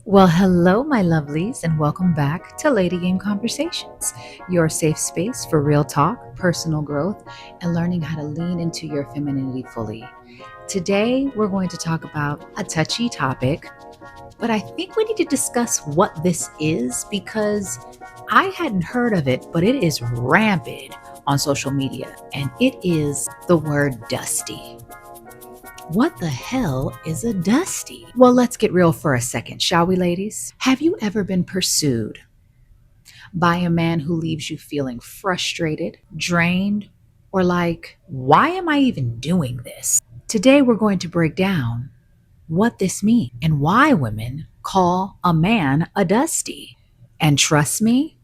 Well, hello, my lovelies, and welcome back to Lady Game Conversations, your safe space for real talk, personal growth, and learning how to lean into your femininity fully. Today, we're going to talk about a touchy topic, but I think we need to discuss what this is because I hadn't heard of it, but it is rampant on social media, and it is the word dusty. What the hell is a dusty? Well, let's get real for a second, shall we, ladies? Have you ever been pursued by a man who leaves you feeling frustrated, drained, or like, why am I even doing this? Today, we're going to break down what this means and why women call a man a dusty. And trust me,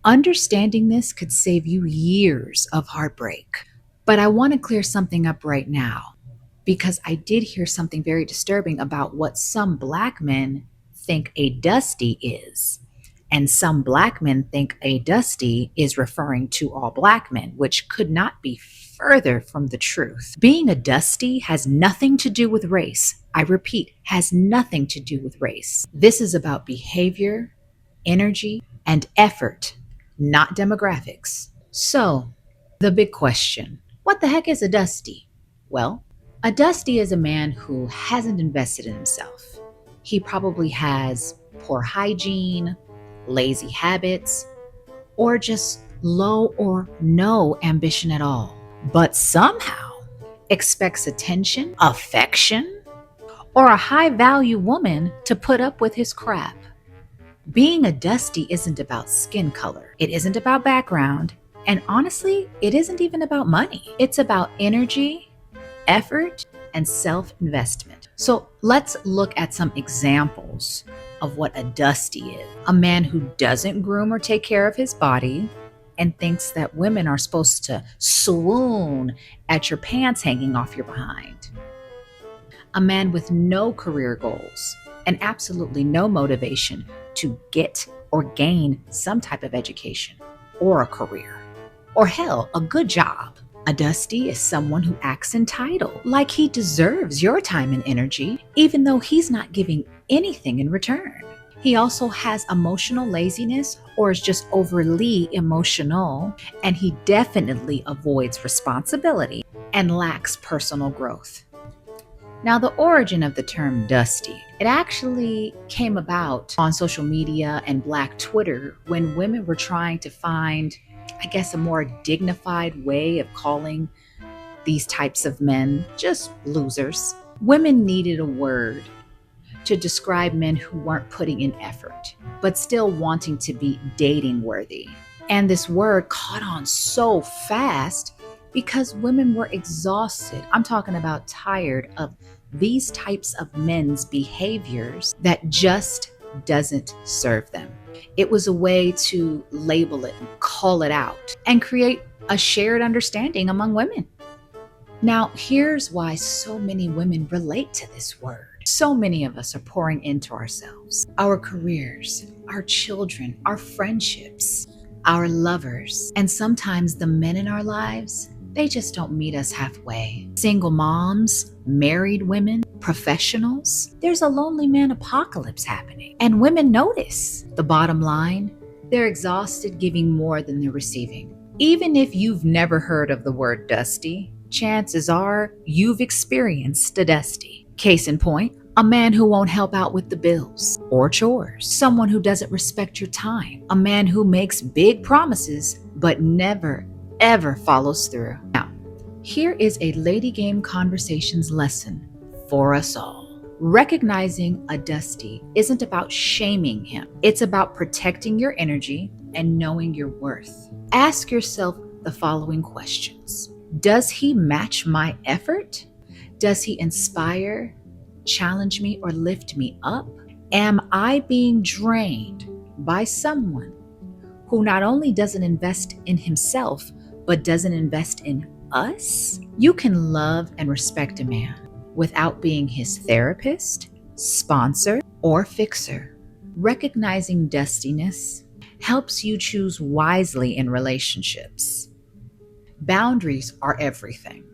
understanding this could save you years of heartbreak. But I want to clear something up right now because I did hear something very disturbing about what some Black men think a dusty is. And some Black men think a dusty is referring to all Black men, which could not be further from the truth. Being a dusty has nothing to do with race. I repeat, has nothing to do with race. This is about behavior, energy, and effort, not demographics. So, the big question, what the heck is a dusty? Well, a dusty is a man who hasn't invested in himself. He probably has poor hygiene, lazy habits, or just low or no ambition at all, but somehow expects attention, affection, or a high value woman to put up with his crap. Being a dusty isn't about skin color, it isn't about background, and honestly, it isn't even about money. It's about energy, effort, and self-investment. So let's look at some examples of what a dusty is. A man who doesn't groom or take care of his body and thinks that women are supposed to swoon at your pants hanging off your behind. A man with no career goals and absolutely no motivation to get or gain some type of education or a career, or hell, a good job. A dusty is someone who acts entitled, like he deserves your time and energy, even though he's not giving anything in return. He also has emotional laziness or is just overly emotional, and he definitely avoids responsibility and lacks personal growth. Now, the origin of the term dusty, it actually came about on social media and Black Twitter when women were trying to find, I guess, a more dignified way of calling these types of men just losers. Women needed a word to describe men who weren't putting in effort, but still wanting to be dating worthy. And this word caught on so fast because women were exhausted. I'm talking about tired of these types of men's behaviors that just doesn't serve them. It was a way to label it, call it out, and create a shared understanding among women. Now, here's why so many women relate to this word. So many of us are pouring into ourselves, our careers, our children, our friendships, our lovers, and sometimes the men in our lives, they just don't meet us halfway. Single moms, married women, professionals, there's a lonely man apocalypse happening. And women notice. The bottom line, they're exhausted giving more than they're receiving. Even if you've never heard of the word dusty, chances are you've experienced a dusty. Case in point, a man who won't help out with the bills or chores, someone who doesn't respect your time, a man who makes big promises but never ever follows through. Now, here is a Lady Game Conversations lesson for us all. Recognizing a dusty isn't about shaming him. It's about protecting your energy and knowing your worth. Ask yourself the following questions. Does he match my effort? Does he inspire, challenge me, or lift me up? Am I being drained by someone who not only doesn't invest in himself, but doesn't invest in us? You can love and respect a man without being his therapist, sponsor, or fixer. Recognizing dustiness helps you choose wisely in relationships. Boundaries are everything.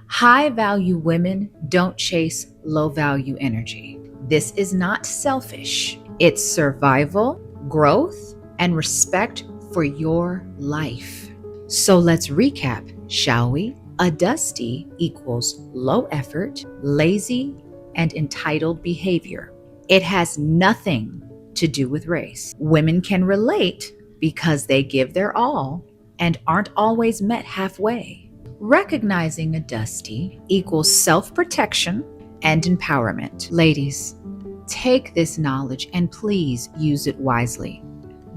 High value women don't chase low value energy. This is not selfish. It's survival, growth, and respect for your life. So let's recap, shall we? A dusty equals low effort, lazy, and entitled behavior. It has nothing to do with race. Women can relate because they give their all and aren't always met halfway. Recognizing a dusty equals self protection and empowerment. Ladies, take this knowledge and please use it wisely.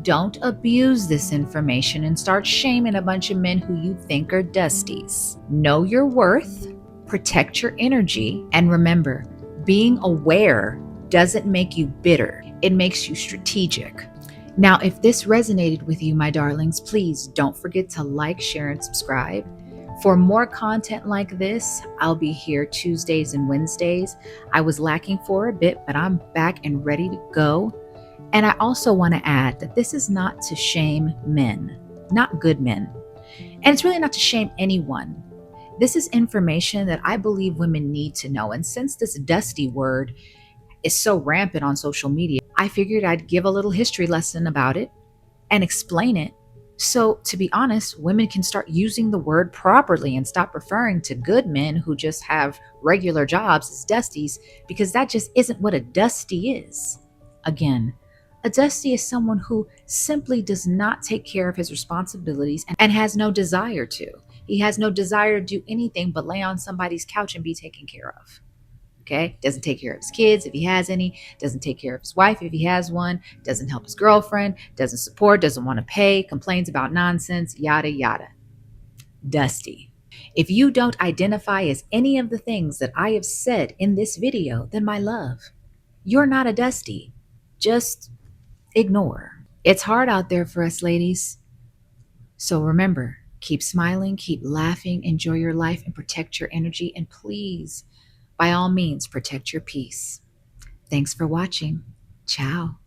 Don't abuse this information and start shaming a bunch of men who you think are dusties. Know your worth, protect your energy, and remember, being aware doesn't make you bitter, it makes you strategic. Now, if this resonated with you, my darlings, please don't forget to like, share, and subscribe. For more content like this, I'll be here Tuesdays and Wednesdays. I was lacking for a bit, but I'm back and ready to go. And I also want to add that this is not to shame men, not good men. And it's really not to shame anyone. This is information that I believe women need to know. And since this dusty word is so rampant on social media, I figured I'd give a little history lesson about it and explain it. So, to be honest, women can start using the word properly and stop referring to good men who just have regular jobs as dusties, because that just isn't what a dusty is. Again, a dusty is someone who simply does not take care of his responsibilities and has no desire to. He has no desire to do anything but lay on somebody's couch and be taken care of. Okay? Doesn't take care of his kids if he has any, doesn't take care of his wife if he has one, doesn't help his girlfriend, doesn't support, doesn't want to pay, complains about nonsense, yada, yada. Dusty. If you don't identify as any of the things that I have said in this video, then my love, you're not a dusty. Just ignore. It's hard out there for us ladies. So remember, keep smiling, keep laughing, enjoy your life, and protect your energy. And please, by all means, protect your peace. Thanks for watching. Ciao.